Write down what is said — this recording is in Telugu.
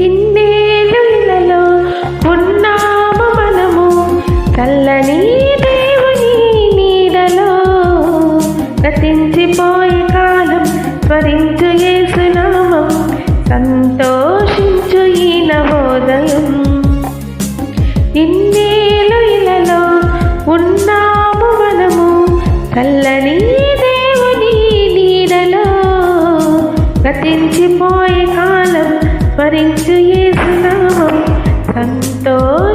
ఇన్నేళ్ళు ఇలలో ఉన్నాము మనము చల్లని దేవుని నీడలో. గతించిపోయే కాలం స్మరించు యేసు నామం, సంతోషించు ఈ నవోదయం. ఇన్నేళ్ళు ఇలలో ఉన్నాము మనము చల్లని దేవుని నీడలో. గతించిపోయే కాలం స్మరించు యేసు నామం, సంతోషించు